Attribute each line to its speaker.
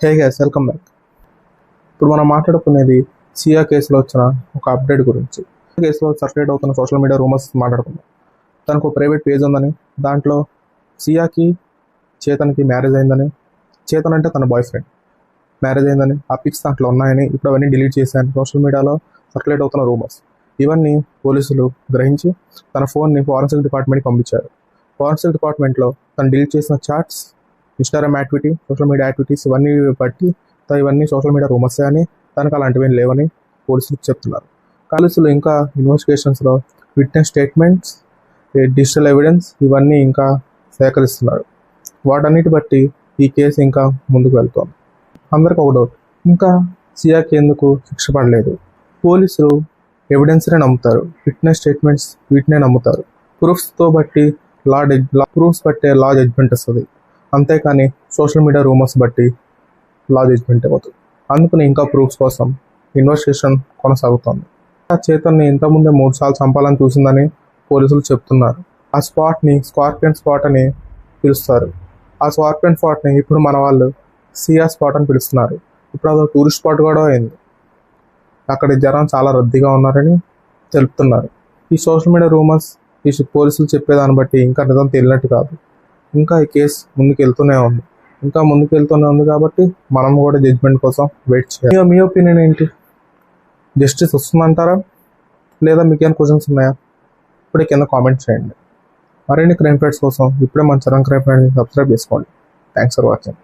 Speaker 1: Hey guys, welcome back. ఇప్పుడు మనం మాట్లాడుకునేది సియా కేసులో వచ్చిన ఒక అప్డేట్ గురించి. కేసులో సర్క్యులేట్ అవుతున్న సోషల్ మీడియా రూమర్స్ మాట్లాడుకుందాం. తనకు ప్రైవేట్ పేజ్ ఉందని, దాంట్లో సియాకి చేతన్కి మ్యారేజ్ అయిందని, చేతన్ అంటే తన బాయ్ ఫ్రెండ్ మ్యారేజ్ అయిందని, ఆ పిక్స్ దాంట్లో ఉన్నాయని, ఇప్పుడు అవన్నీ డిలీట్ చేశాయని సోషల్ మీడియాలో సర్క్యులేట్ అవుతున్న రూమర్స్. ఇవన్నీ పోలీసులు గ్రహించి తన ఫోన్ని ఫారెన్సిక్ డిపార్ట్మెంట్కి పంపించారు. ఫారెన్సిక్ డిపార్ట్మెంట్లో తను డిలీట్ చేసిన chats, Instagram activity, social media activities ఇవన్నీ బట్టి ఇవన్నీ సోషల్ మీడియా రూమర్సే అని, తనకు అలాంటివి లేవని పోలీసులు చెప్తున్నారు. పోలీసులు ఇంకా ఇన్వెస్టిగేషన్స్లో విట్నెస్ స్టేట్మెంట్స్, డిజిటల్ ఎవిడెన్స్ ఇవన్నీ ఇంకా సేకరిస్తున్నారు. వాటన్నిటి బట్టి ఈ కేసు ఇంకా ముందుకు వెళ్తోంది. అందరికి ఒక డౌట్, ఇంకా సియాకి ఎందుకు శిక్ష పడలేదు? పోలీసులు ఎవిడెన్స్నే నమ్ముతారు, విట్నెస్ స్టేట్మెంట్స్ వీటినే నమ్ముతారు. ప్రూఫ్స్తో బట్టి ప్రూఫ్స్ బట్టే లా జడ్జ్మెంట్ వస్తుంది, అంతేకాని సోషల్ మీడియా రూమర్స్ బట్టి లా జడ్జ్మెంట్ అవుతుంది. అందుకని ఇంకా ప్రూఫ్స్ కోసం ఇన్వెస్టిగేషన్ కొనసాగుతోంది. ఆ చేతన్ని ఇంతకుముందే 3 సార్లు చంపాలని చూసిందని పోలీసులు చెప్తున్నారు. ఆ స్పాట్ని స్కార్పియన్ స్పాట్ అని పిలుస్తారు. ఆ స్కార్పియన్ స్పాట్ని ఇప్పుడు మన వాళ్ళు సియా స్పాట్ అని పిలుస్తున్నారు. ఇప్పుడు అదొక టూరిస్ట్ స్పాట్ కూడా అయింది. అక్కడ జనం చాలా రద్దీగా ఉన్నారని తెలుపుతున్నారు. ఈ సోషల్ మీడియా రూమర్స్, ఈ పోలీసులు చెప్పేదాన్ని బట్టి ఇంకా నిజం తేలినట్టు కాదు. ఇంకా ఈ కేసు ముందుకు వెళ్తూనే ఉంది కాబట్టి మనం కూడా జడ్జ్మెంట్ కోసం వెయిట్ చేయాలి. మీ ఒపీనియన్ ఏంటి? జస్టిస్ వస్తుందంటారా, లేదా మీకేమైనా క్వశ్చన్స్ ఉన్నాయా? ఇప్పుడే కింద కామెంట్ చేయండి. మరిన్ని క్రైమ్ ఫైట్స్ కోసం ఇప్పుడే మన చరణ్ క్రైమ్ ఫైట్ని సబ్స్క్రైబ్ చేసుకోండి. Thanks for watching.